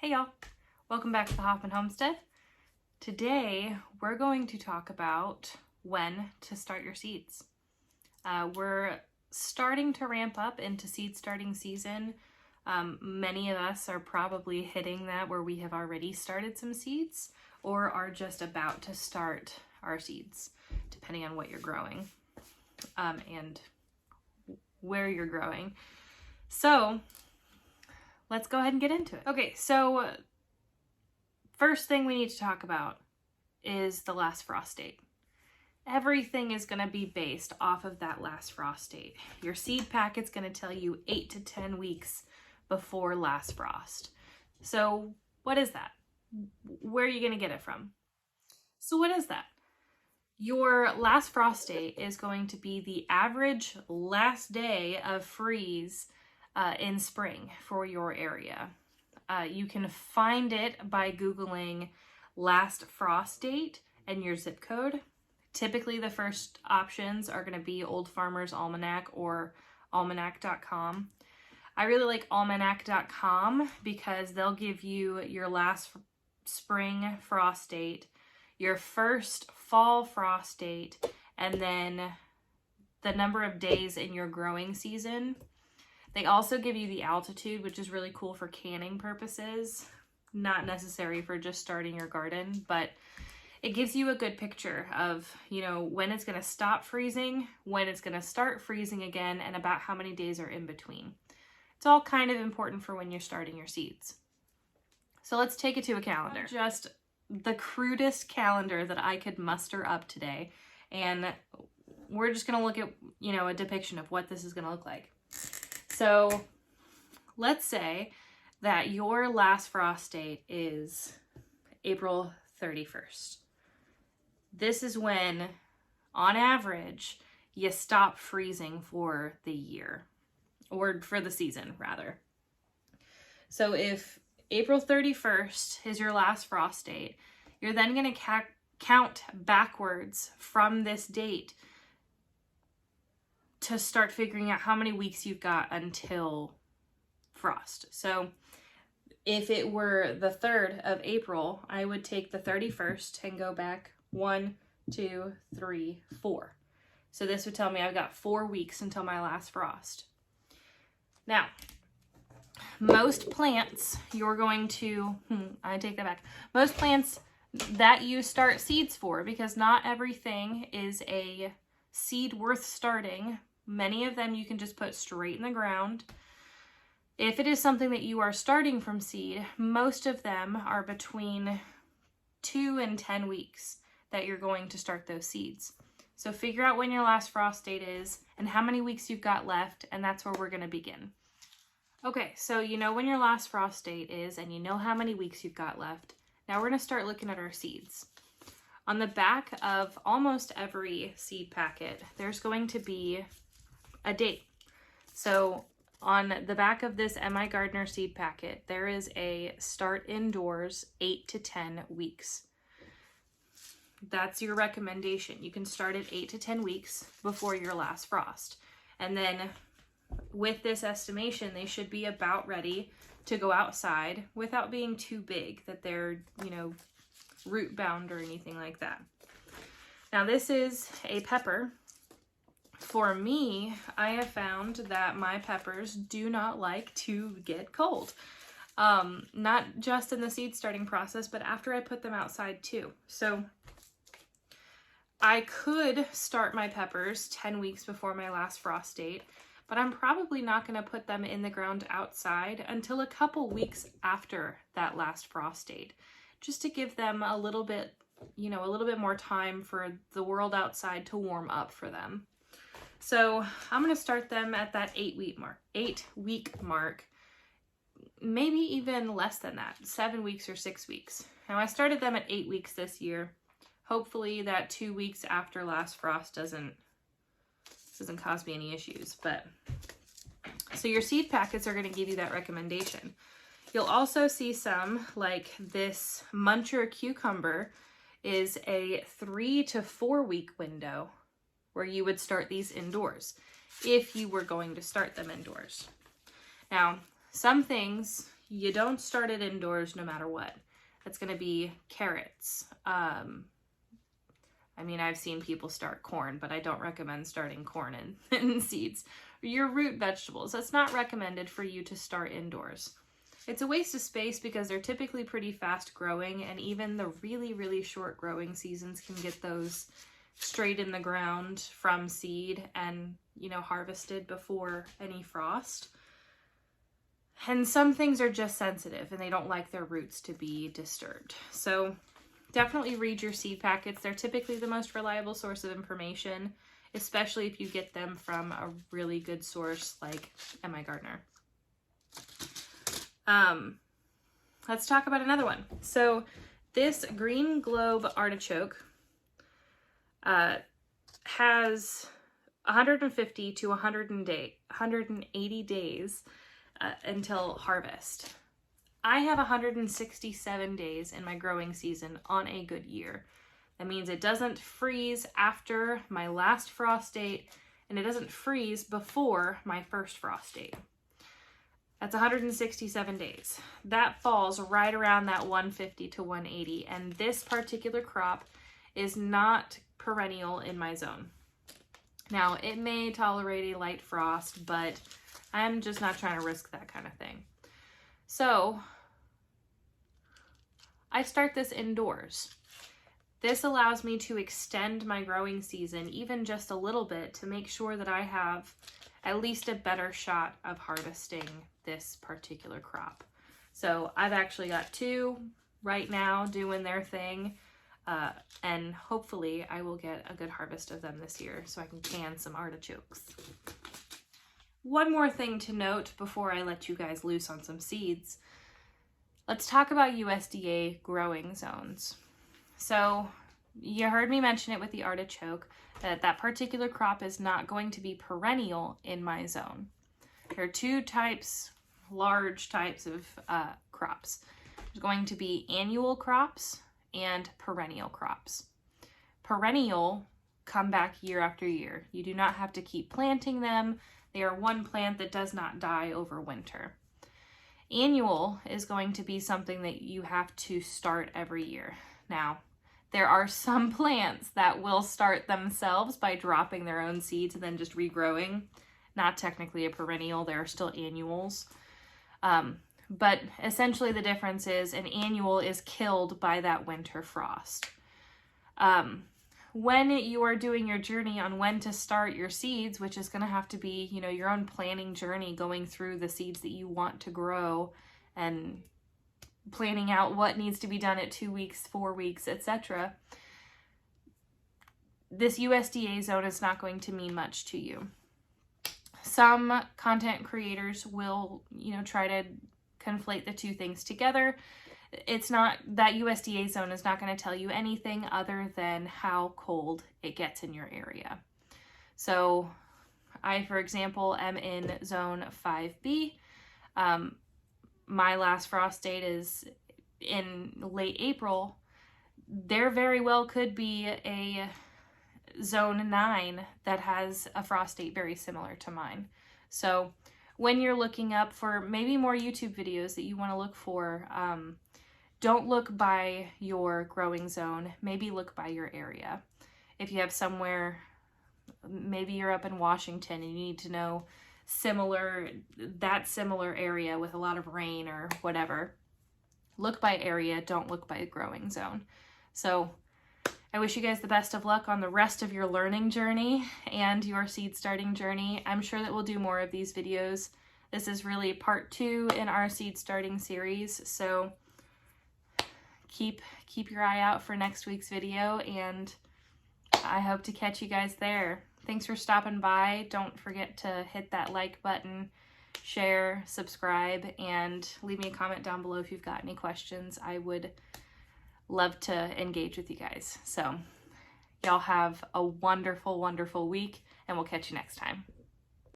Hey y'all, welcome back to the Hoffmann Homestead. Today we're going to talk about when to start your seeds. We're starting to ramp up into seed starting season. Many of us are probably hitting that where we have already started some seeds or are just about to start our seeds, depending on what you're growing and where you're growing. So let's go ahead and get into it. Okay, so first thing we need to talk about is the last frost date. Everything is going to be based off of that last frost date. Your seed packet's going to tell you 8 to 10 weeks before last frost. So what is that? Where are you going to get it from? So what is that? Your last frost date is going to be the average last day of freeze in spring for your area. You can find it by Googling last frost date and your zip code. Typically the first options are going to be Old Farmer's Almanac or almanac.com. I really like almanac.com because they'll give you your last spring frost date, your first fall frost date, and then the number of days in your growing season. They also give you the altitude, which is really cool for canning purposes. Not necessary for just starting your garden, but it gives you a good picture of, when it's going to stop freezing, when it's going to start freezing again, and about how many days are in between. It's all kind of important for when you're starting your seeds. So let's take it to a calendar. Just the crudest calendar that I could muster up today. And we're just going to look at, a depiction of what this is going to look like. So let's say that your last frost date is April 31st. This is when, on average, you stop freezing for the year, or for the season, rather. So if April 31st is your last frost date, you're then going to count backwards from this date to start figuring out how many weeks you've got until frost. So if it were the 3rd of April, I would take the 31st and go back 1, 2, 3, 4. So this would tell me I've got 4 weeks until my last frost. Now, most plants you're going to, I take that back. Most plants that you start seeds for, because not everything is a seed worth starting. Many of them you can just put straight in the ground. If it is something that you are starting from seed, most of them are between 2 and 10 weeks that you're going to start those seeds. So figure out when your last frost date is and how many weeks you've got left, and that's where we're going to begin. Okay, so you know when your last frost date is and you know how many weeks you've got left. Now we're going to start looking at our seeds. On the back of almost every seed packet, there's going to be a date. So on the back of this M.I. Gardner seed packet, there is a start indoors 8 to 10 weeks. That's your recommendation. You can start at 8 to 10 weeks before your last frost. And then with this estimation, they should be about ready to go outside without being too big that they're, root bound or anything like that. Now this is a pepper. For me, I have found that my peppers do not like to get cold. Not just in the seed starting process, but after I put them outside too. So I could start my peppers 10 weeks before my last frost date, but I'm probably not going to put them in the ground outside until a couple weeks after that last frost date, just to give them a little bit more time for the world outside to warm up for them. So I'm going to start them at that 8-week mark, maybe even less than that, 7 weeks or 6 weeks. Now I started them at 8 weeks this year. Hopefully that 2 weeks after last frost doesn't cause me any issues. But so your seed packets are going to give you that recommendation. You'll also see some, like this Muncher cucumber is a 3 to 4 week window where you would start these indoors if you were going to start them indoors. Now, some things you don't start it indoors no matter what. That's going to be carrots. I mean, I've seen people start corn, but I don't recommend starting corn in seeds. Your root vegetables, that's not recommended for you to start indoors. It's a waste of space because they're typically pretty fast growing, and even the really, really short growing seasons can get those straight in the ground from seed and, you know, harvested before any frost. And some things are just sensitive and they don't like their roots to be disturbed. So definitely read your seed packets. They're typically the most reliable source of information, especially if you get them from a really good source like M.I. Gardner. Let's talk about another one. So this green globe artichoke has 150 to 180 days until harvest. I have 167 days in my growing season on a good year. That means it doesn't freeze after my last frost date, and it doesn't freeze before my first frost date. That's 167 days. That falls right around that 150 to 180, and this particular crop is not perennial in my zone. Now, it may tolerate a light frost, but I'm just not trying to risk that kind of thing. So I start this indoors. This allows me to extend my growing season even just a little bit to make sure that I have at least a better shot of harvesting this particular crop. So I've actually got 2 right now doing their thing, and hopefully I will get a good harvest of them this year so I can can some artichokes. One more thing to note before I let you guys loose on some seeds. Let's talk about USDA growing zones. So you heard me mention it with the artichoke, that particular crop is not going to be perennial in my zone. There are 2 types, large types of crops. There's going to be annual crops and perennial crops. Perennial come back year after year. You do not have to keep planting them. They are one plant that does not die over winter. Annual is going to be something that you have to start every year. Now, there are some plants that will start themselves by dropping their own seeds and then just regrowing. Not technically a perennial, there are still annuals. But essentially the difference is an annual is killed by that winter frost. When you are doing your journey on when to start your seeds, which is going to have to be, you know, your own planning journey, going through the seeds that you want to grow and planning out what needs to be done at 2 weeks, 4 weeks, etc. This USDA zone is not going to mean much to you. Some content creators will, you know, try to conflate the 2 things together. It's not, that USDA zone is not going to tell you anything other than how cold it gets in your area. So I, for example, am in zone 5B. My last frost date is in late April. There very well could be a zone 9 that has a frost date very similar to mine. So when you're looking up for maybe more YouTube videos that you want to look for, don't look by your growing zone, maybe look by your area. If you have somewhere, maybe you're up in Washington and you need to know that similar area with a lot of rain or whatever, look by area, don't look by growing zone. So I wish you guys the best of luck on the rest of your learning journey and your seed starting journey. I'm sure that we'll do more of these videos. This is really part 2 in our seed starting series, so keep your eye out for next week's video, and I hope to catch you guys there. Thanks for stopping by. Don't forget to hit that like button, share, subscribe, and leave me a comment down below if you've got any questions. I would love to engage with you guys. So y'all have a wonderful, wonderful week, and we'll catch you next time.